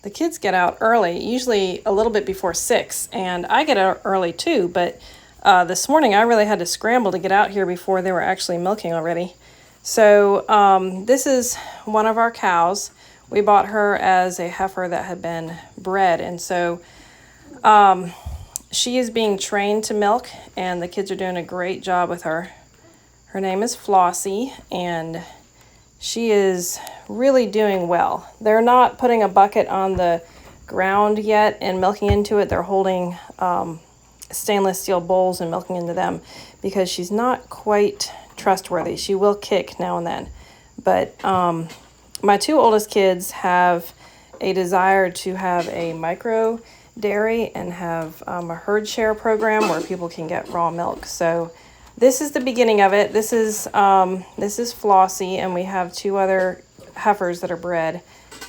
the kids get out early, usually a little bit before 6, and I get out early too, but this morning I really had to scramble to get out here before they were actually milking already. So this is one of our cows. We bought her as a heifer that had been bred, and so she is being trained to milk, and the kids are doing a great job with her. Her name is Flossie, and she is really doing well. They're not putting a bucket on the ground yet and milking into it. They're holding stainless steel bowls and milking into them because she's not quite trustworthy. She will kick now and then. But my two oldest kids have a desire to have a micro dairy and have a herd share program where people can get raw milk. So this is the beginning of it. This is Flossie, and we have two other heifers that are bred,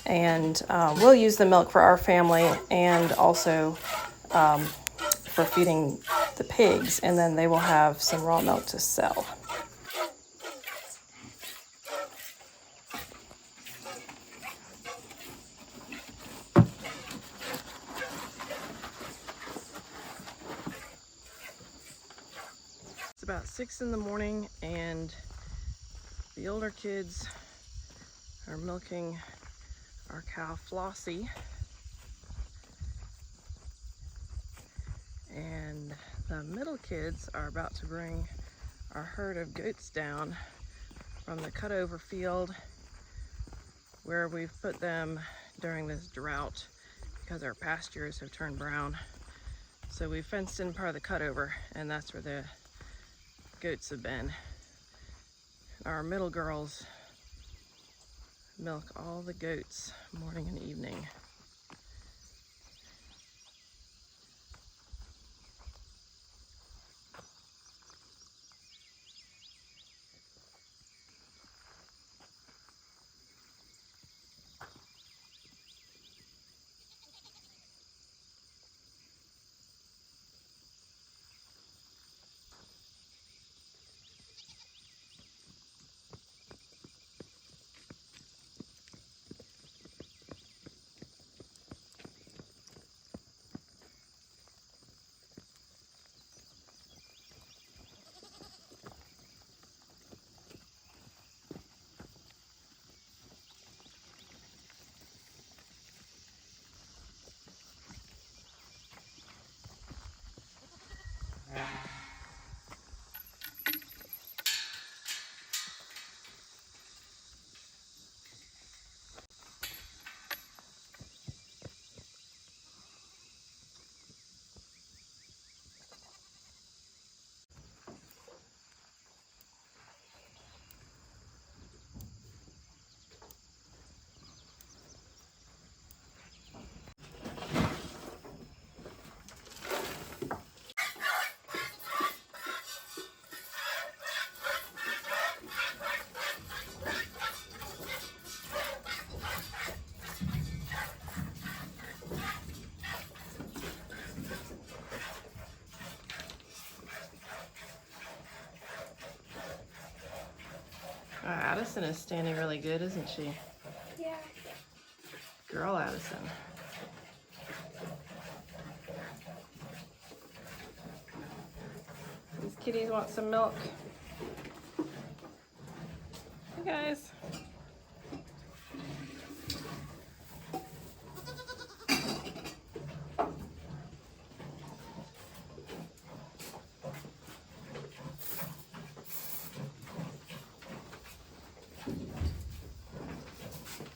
and we'll use the milk for our family and also for feeding the pigs, and then they will have some raw milk to sell. It's about 6 in the morning, and the older kids are milking our cow Flossie, and the middle kids are about to bring our herd of goats down from the cutover field where we've put them during this drought because our pastures have turned brown. So we fenced in part of the cutover, and that's where the goats have been. Our middle girls milk all the goats morning and evening. Addison is standing really good, isn't she? Yeah. Girl Addison. These kitties want some milk. Hey guys.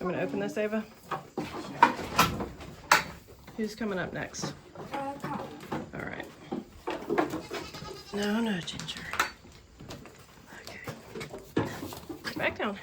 I'm gonna open this, Ava. Who's coming up next? All right. No, Ginger. Okay. Back down.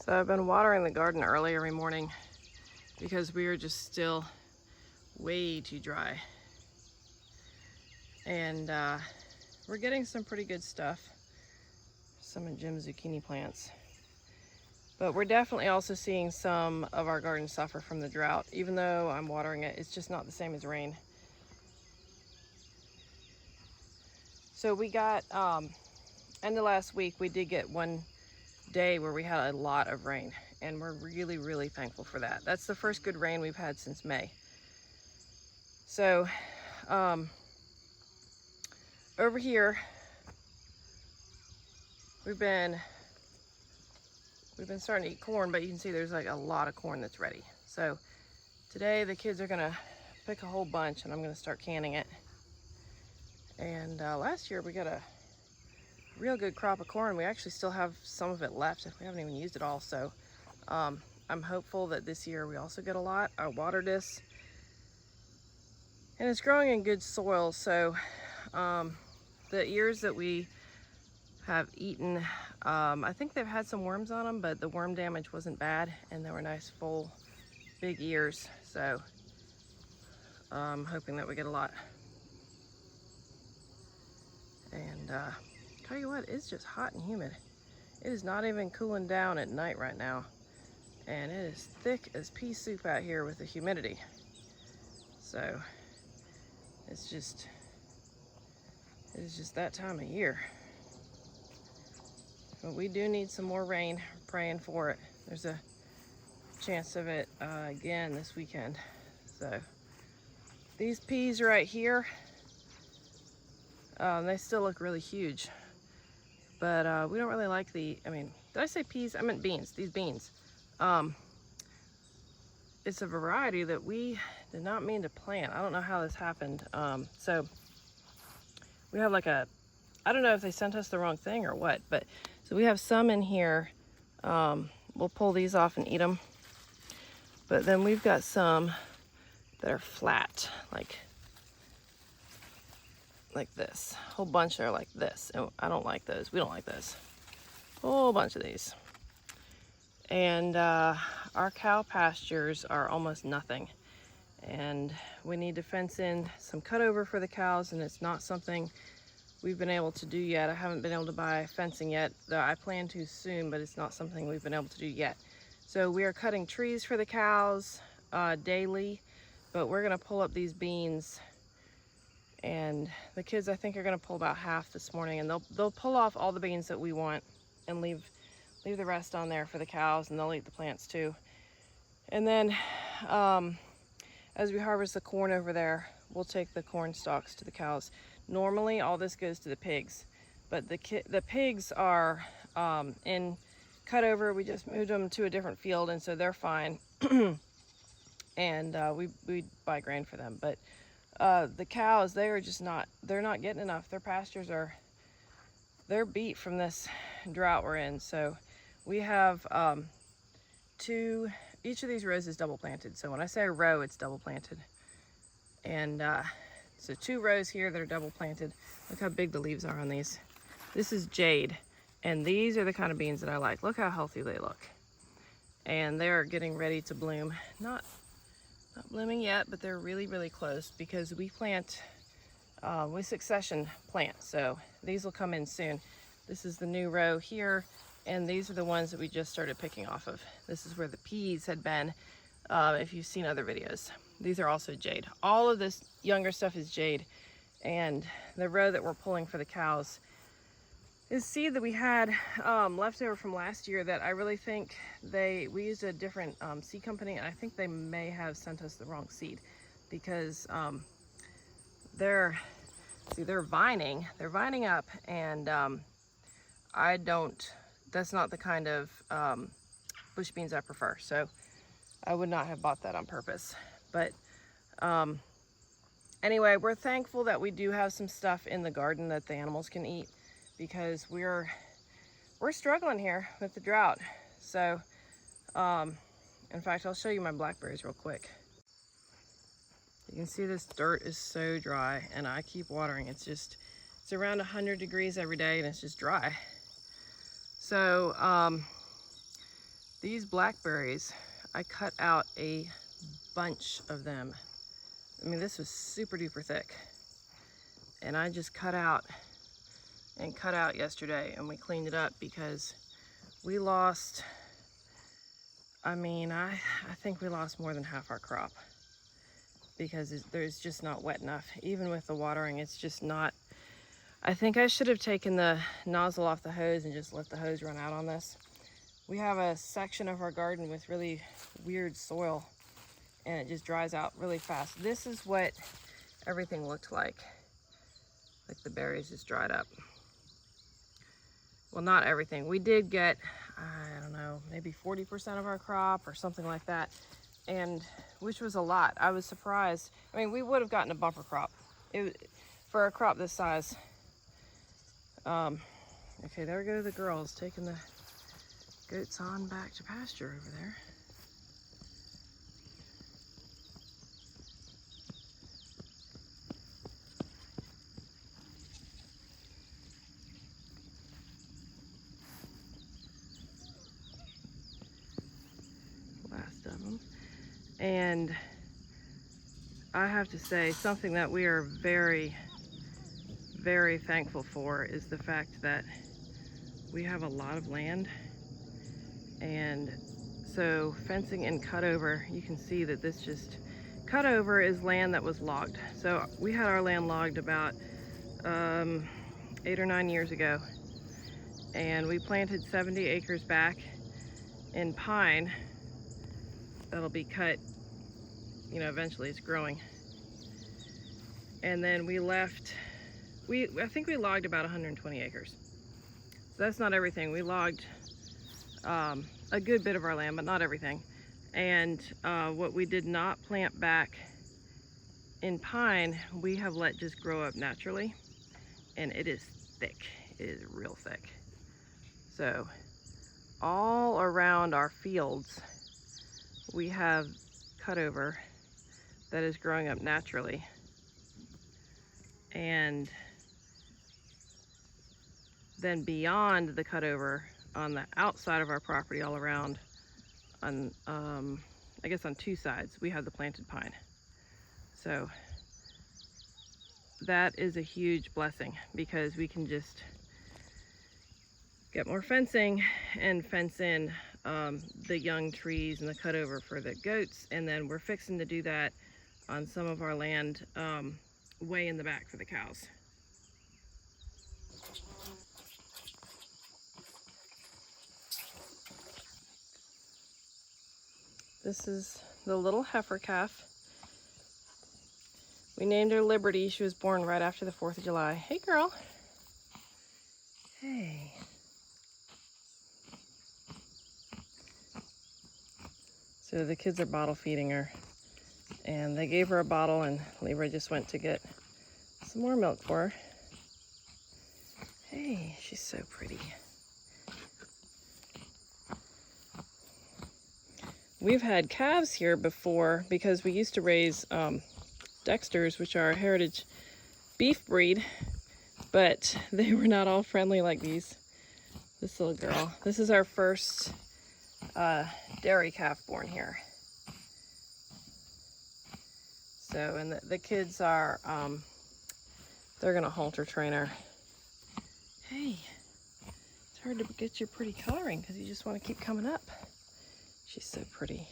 So I've been watering the garden early every morning because we are just still way too dry. And we're getting some pretty good stuff. Some of Jim's zucchini plants. But we're definitely also seeing some of our garden suffer from the drought. Even though I'm watering it, it's just not the same as rain. So we got, end of last week, we did get one day where we had a lot of rain. And we're really, really thankful for that. That's the first good rain we've had since May. So, over here, we've been starting to eat corn, but you can see there's like a lot of corn that's ready. So today the kids are gonna pick a whole bunch and I'm gonna start canning it. And last year we got a real good crop of corn. We actually still have some of it left. We haven't even used it all. So I'm hopeful that this year we also get a lot. I watered this and it's growing in good soil. So the ears that we have eaten, I think they've had some worms on them, but the worm damage wasn't bad and they were nice full big ears. So I'm hoping that we get a lot. And tell you what, it's just hot and humid. It is not even cooling down at night right now, and it is thick as pea soup out here with the humidity. So it is just that time of year. But we do need some more rain. We're praying for it. There's a chance of it again this weekend. So these peas right here, they still look really huge. But we don't really like did I say peas? I meant beans, these beans. It's a variety that we did not mean to plant. I don't know how this happened. So we have I don't know if they sent us the wrong thing or what, but so we have some in here. We'll pull these off and eat them. But then we've got some that are flat, like this. A whole bunch are like this. And I don't like those. We don't like those. A whole bunch of these. And our cow pastures are almost nothing. And we need to fence in some cutover for the cows, and it's not something we've been able to do yet. I haven't been able to buy fencing yet, though I plan to soon, but it's not something we've been able to do yet. So we are cutting trees for the cows daily, but we're gonna pull up these beans, and the kids I think are gonna pull about half this morning, and they'll pull off all the beans that we want and leave the rest on there for the cows, and they'll eat the plants too. And then as we harvest the corn over there, we'll take the corn stalks to the cows. Normally all this goes to the pigs, but the pigs are in cutover. We just moved them to a different field, and so they're fine. And we buy grain for them. But the cows, they're not getting enough. Their pastures they're beat from this drought we're in. So we have each of these rows is double planted. So when I say a row, it's double planted. And so 2 rows here that are double planted. Look how big the leaves are on these. This is jade, and these are the kind of beans that I like. Look how healthy they look. And they're getting ready to bloom. Not blooming yet, but they're really, really close because we plant, we succession plant. So these will come in soon. This is the new row here, and these are the ones that we just started picking off of. This is where the peas had been, if you've seen other videos. These are also jade. All of this younger stuff is jade. And the row that we're pulling for the cows is seed that we had left over from last year that I really think we used a different seed company, and I think they may have sent us the wrong seed because they're vining. They're vining up, and that's not the kind of bush beans I prefer. So I would not have bought that on purpose. But anyway, we're thankful that we do have some stuff in the garden that the animals can eat, because we're struggling here with the drought. So in fact, I'll show you my blackberries real quick. You can see this dirt is so dry, and I keep watering. It's around 100 degrees every day, and it's just dry. So These blackberries, I cut out a bunch of them. I mean, this was super duper thick. And I just cut out yesterday, and we cleaned it up because we lost, I mean, I think we lost more than half our crop because there's just not wet enough. Even with the watering, it's just not. I think I should have taken the nozzle off the hose and just let the hose run out on this. We have a section of our garden with really weird soil, and it just dries out really fast. This is what everything looked like the berries just dried up. Well, not everything. We did get, I don't know, maybe 40% of our crop or something like that, and which was a lot. I was surprised. I mean, we would have gotten a bumper crop for a crop this size. Okay, there go the girls taking the goats on back to pasture over there. Last of them. And I have to say, something that we are very, very thankful for is the fact that we have a lot of land. And so fencing and cutover, you can see that this just cutover is land that was logged. So we had our land logged about 8 or 9 years ago, and we planted 70 acres back in pine that'll be cut, you know, eventually. It's growing. And then we left, I think we logged about 120 acres. So that's not everything. We logged a good bit of our land, but not everything. And what we did not plant back in pine, we have let just grow up naturally. And it is thick. It is real thick. So all around our fields, we have cutover that is growing up naturally. And then beyond the cutover, on the outside of our property all around, on I guess on two sides, we have the planted pine. So that is a huge blessing because we can just get more fencing and fence in the young trees and the cutover for the goats. And then we're fixing to do that on some of our land way in the back for the cows. This is the little heifer calf. We named her Liberty. She was born right after the 4th of July. Hey, girl. Hey. So the kids are bottle feeding her. And they gave her a bottle, and Libra just went to get some more milk for her. Hey, she's so pretty. We've had calves here before because we used to raise Dexters, which are a heritage beef breed, but they were not all friendly like these. This little girl. This is our first dairy calf born here. So, and the kids are, they're gonna halter train her. Hey, it's hard to get your pretty coloring because you just want to keep coming up. She's so pretty.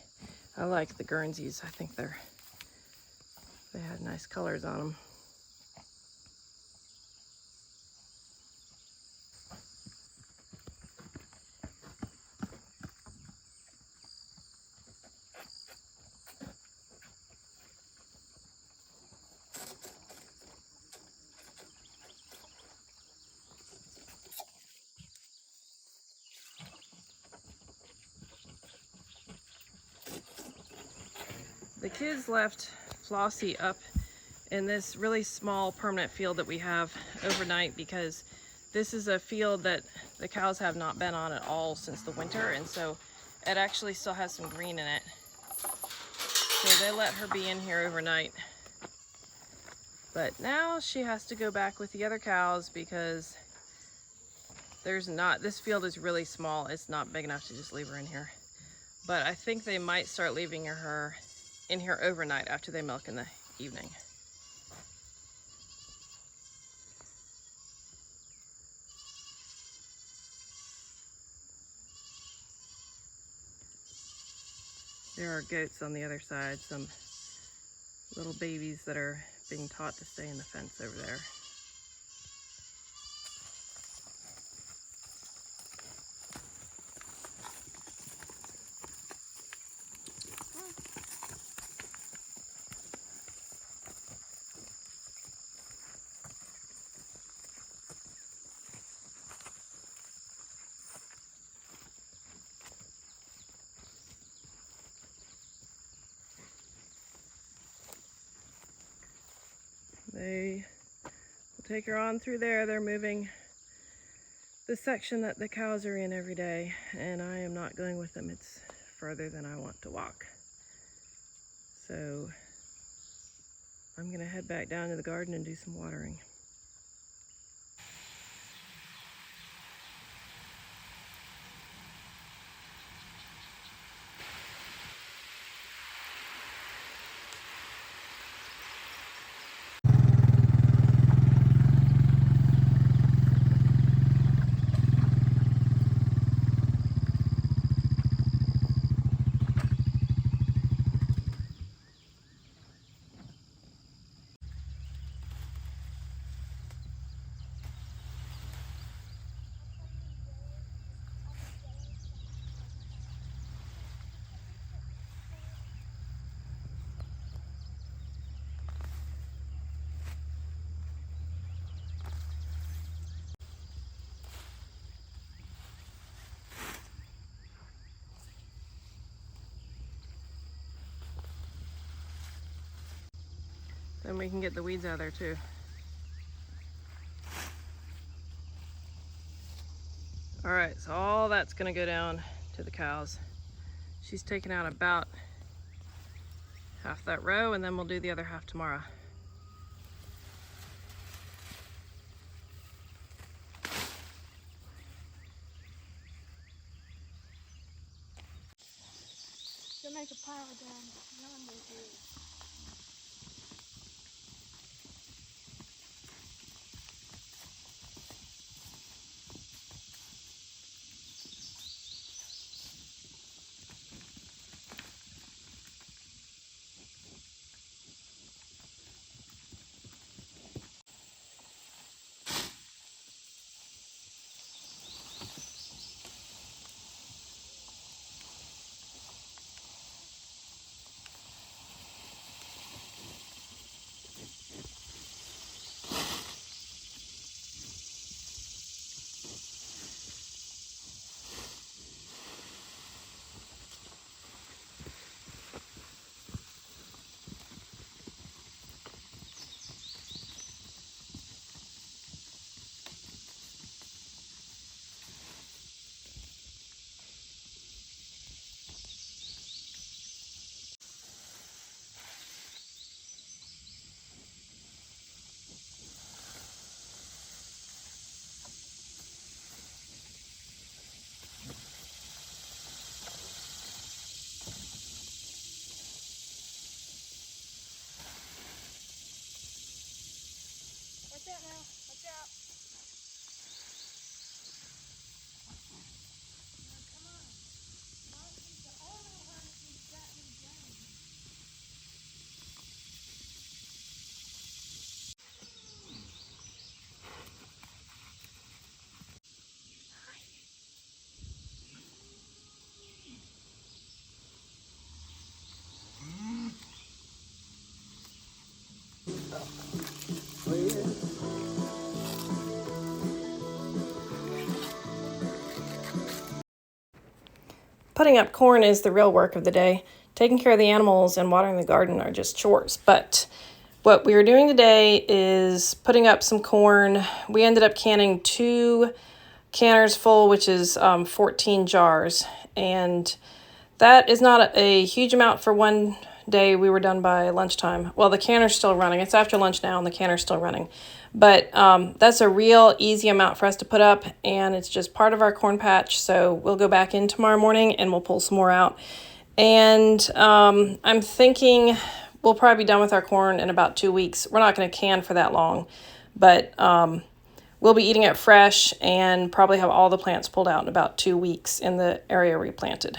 I like the Guernseys. I think they had nice colors on them. The kids left Flossie up in this really small permanent field that we have overnight because this is a field that the cows have not been on at all since the winter, and so it actually still has some green in it. So they let her be in here overnight. But now she has to go back with the other cows because this field is really small. It's not big enough to just leave her in here. but I think they might start leaving her in here overnight after they milk in the evening. There are goats on the other side, some little babies that are being taught to stay in the fence over there. They will take her on through there. They're moving the section that the cows are in every day, and I am not going with them. It's further than I want to walk. So I'm gonna head back down to the garden and do some watering. Then we can get the weeds out of there too. All right, so all that's gonna go down to the cows. She's taken out about half that row, and then we'll do the other half tomorrow. They'll make a pile down yonder here. Watch out now. Watch out. Now, come on. Marcy's the only one who's got me down. Putting up corn is the real work of the day. Taking care of the animals and watering the garden are just chores. But what we are doing today is putting up some corn. We ended up canning 2 canners full, which is 14 jars. And that is not a huge amount for one day. We were done by lunchtime. Well, the canner's still running. It's after lunch now and the canner's still running. But that's a real easy amount for us to put up, and it's just part of our corn patch. So we'll go back in tomorrow morning and we'll pull some more out. And I'm thinking we'll probably be done with our corn in about 2 weeks. We're not going to can for that long, but we'll be eating it fresh and probably have all the plants pulled out in about 2 weeks in the area we planted.